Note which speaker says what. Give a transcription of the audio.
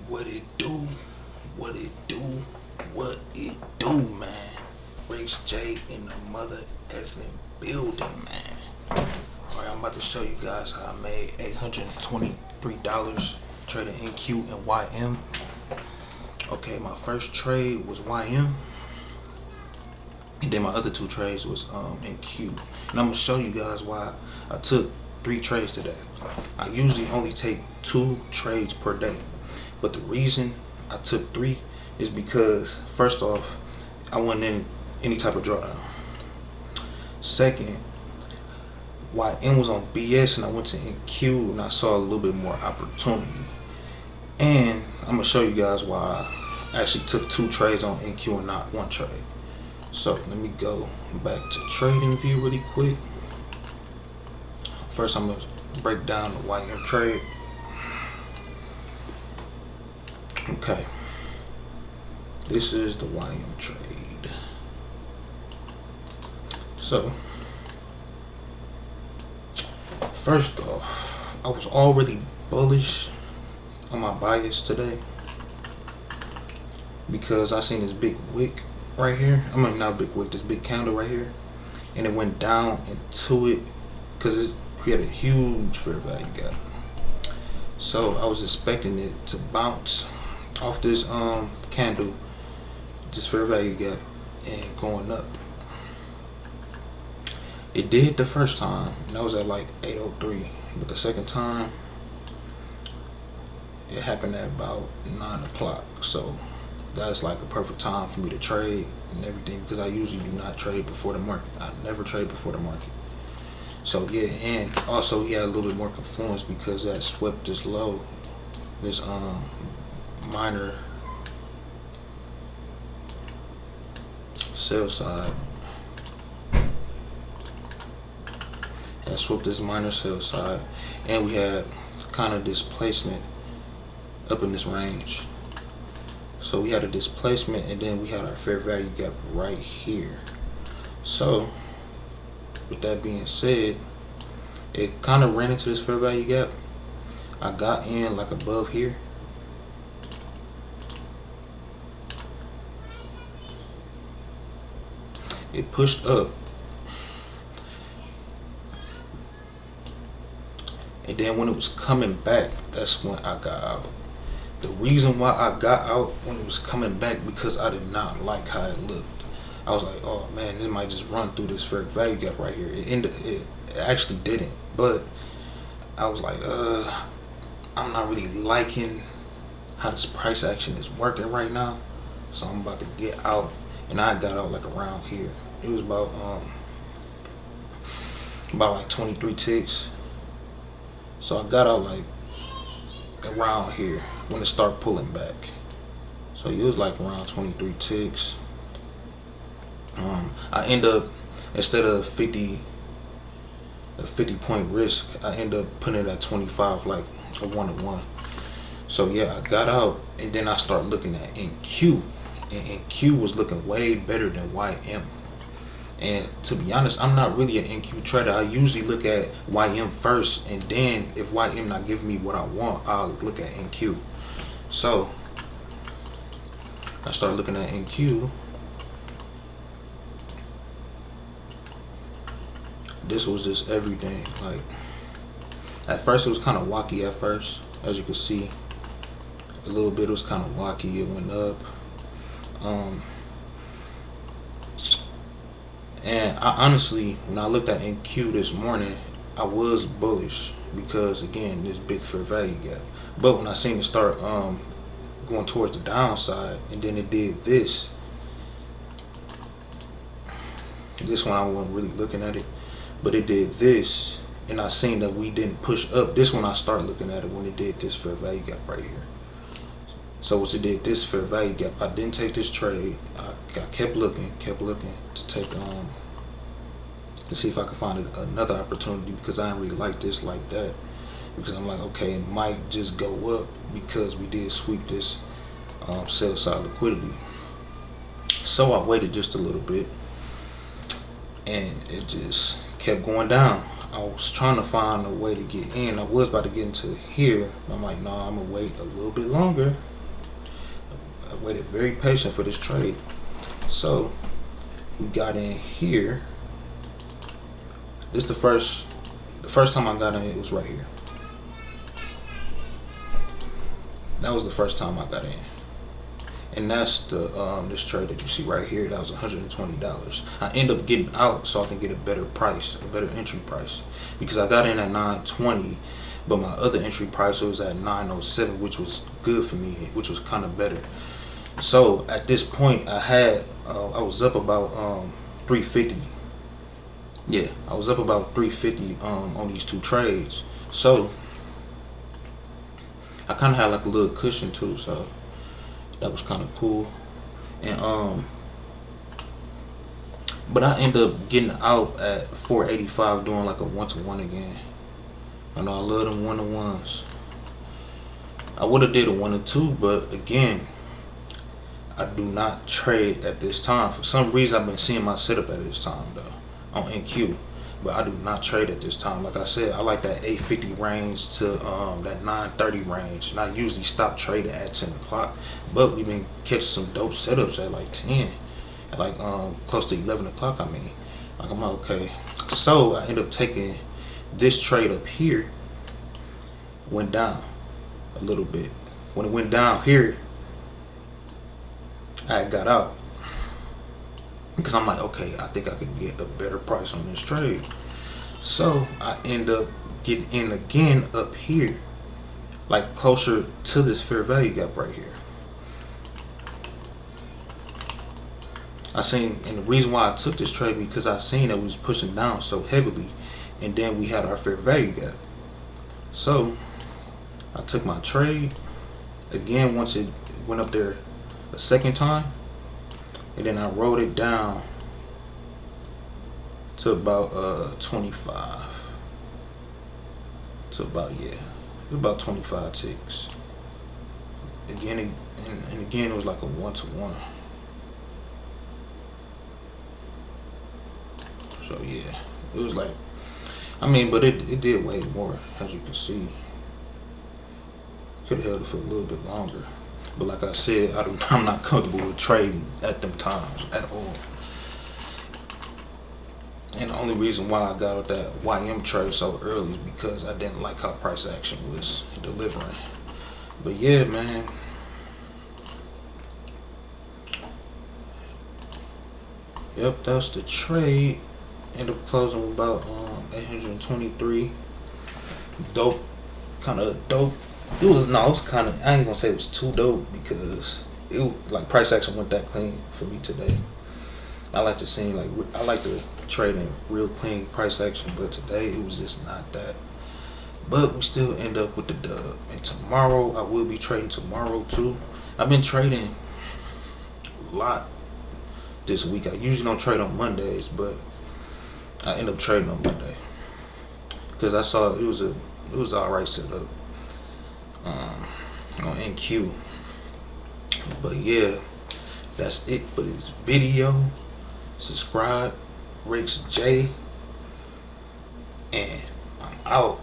Speaker 1: What it do? What it do? What it do, man? Rich J in the mother effing building, man. Alright, I'm about to show you guys how I made $823 trading NQ and YM. Okay, my first trade was YM, and then my other two trades was NQ. And I'm gonna show you guys why I took 3 trades today. I usually only take 2 trades per day, but the reason I took 3 is because first off, I wasn't in any type of drawdown. Second, YM was on BS and I went to NQ and I saw a little bit more opportunity. And I'm gonna show you guys why I actually took 2 trades on NQ and not 1 trade. So let me go back to trading view really quick. First, I'm gonna break down the YM trade. Okay, this is the YM trade. So first off, I was already bullish on my bias today because I seen this big wick right here. I mean, not big wick, this big candle right here, and it went down into it because it created a huge fair value gap. So I was expecting it to bounce off this candle, this fair value gap, and going up. It did the first time, and that was at like 8:03. But the second time, it happened at about 9 o'clock. So that's like a perfect time for me to trade and everything, because I usually do not trade before the market. I never trade before the market. So yeah, and also he had a little bit more confluence because that swept this low, this minor sell side. And swept this minor sell side, and we had kind of displacement up in this range. So we had a displacement, and then we had our fair value gap right here. So with that being said, it kind of ran into this fair value gap. I got in like above here. It pushed up, and then when it was coming back, that's when I got out. The reason why I got out when it was coming back, because I did not like how it looked. I was like, oh man, this might just run through this fair value gap right here. It actually didn't, but I was like, I'm not really liking how this price action is working right now, so I'm about to get out. And I got out like around here. It was about like 23 ticks. So I got out like around here when it started pulling back. So it was like around 23 ticks. I end up, instead of a 50 point risk, I end up putting it at 25, like a 1-to-1. So yeah, I got out, and then I start looking at NQ, and NQ was looking way better than YM. And to be honest, I'm not really an NQ trader. I usually look at YM first, and then if YM not giving me what I want, I'll look at NQ. So I started looking at NQ. This was just everything. Like, at first it was kind of wacky at first, as you can see. A little bit, it was kind of wacky. It went up. And I honestly, when I looked at NQ this morning, I was bullish because, again, this big fair value gap. But when I seen it start going towards the downside, and then it did this one, I wasn't really looking at it, but it did this, and I seen that we didn't push up. This one I started looking at it when it did this fair value gap right here. So once it did this fair value gap, I didn't take this trade. I kept looking to take to see if I could find another opportunity, because I didn't really like this like that, because I'm like, okay, it might just go up because we did sweep this sell side liquidity. So I waited just a little bit, and it just kept going down. I was trying to find a way to get in. I was about to get into here, but I'm like, no, I'm gonna wait a little bit longer waited very patient for this trade. So we got in here. This the first time I got in, it was right here. That was the first time I got in. And that's the this trade that you see right here. That was $120. I end up getting out so I can get a better price, a better entry price, because I got in at 920, but my other entry price was at 907, which was good for me, which was kind of better. So at this point, I was up about 350. Yeah, I was up about 350 on these two trades. So I kind of had like a little cushion too. So that was kind of cool. And but I ended up getting out at 485 doing like a 1-to-1 again. I know I love them 1-to-1s. I would have did a 1-to-2, but again, I do not trade at this time. For some reason, I've been seeing my setup at this time though on NQ, but I do not trade at this time. Like I said, I like that 850 range to that 930 range, and I usually stop trading at 10 o'clock. But we've been catching some dope setups at like 10, at like close to 11 o'clock. I mean, like I'm like, okay. So I end up taking this trade up here. Went down a little bit. When it went down here, I got out because I'm like, okay, I think I could get a better price on this trade. So I end up getting in again up here, like closer to this fair value gap right here. I seen, and the reason why I took this trade because I seen that we was pushing down so heavily, and then we had our fair value gap. So I took my trade again once it went up there a second time, and then I rolled it down to about 25, to about 25 ticks again, and again it was like a 1-to-1. So yeah, it was like, I mean, but it did way more, as you can see. Could have held it for a little bit longer, but like I said, I'm not comfortable with trading at them times at all. And the only reason why I got out that YM trade so early is because I didn't like how price action was delivering. But yeah, man. Yep, that's the trade. Ended up closing with about 823. Dope, kind of dope. It was kind of, I ain't gonna say it was too dope because it like price action went that clean for me today. I like to see I like to trade in real clean price action, but today it was just not that. But we still end up with the dub. And tomorrow I will be trading tomorrow too. I've been trading a lot this week. I usually don't trade on Mondays, but I end up trading on Monday because I saw it was alright set up on NQ. But yeah, that's it for this video. Subscribe, Rix J, and I'm out.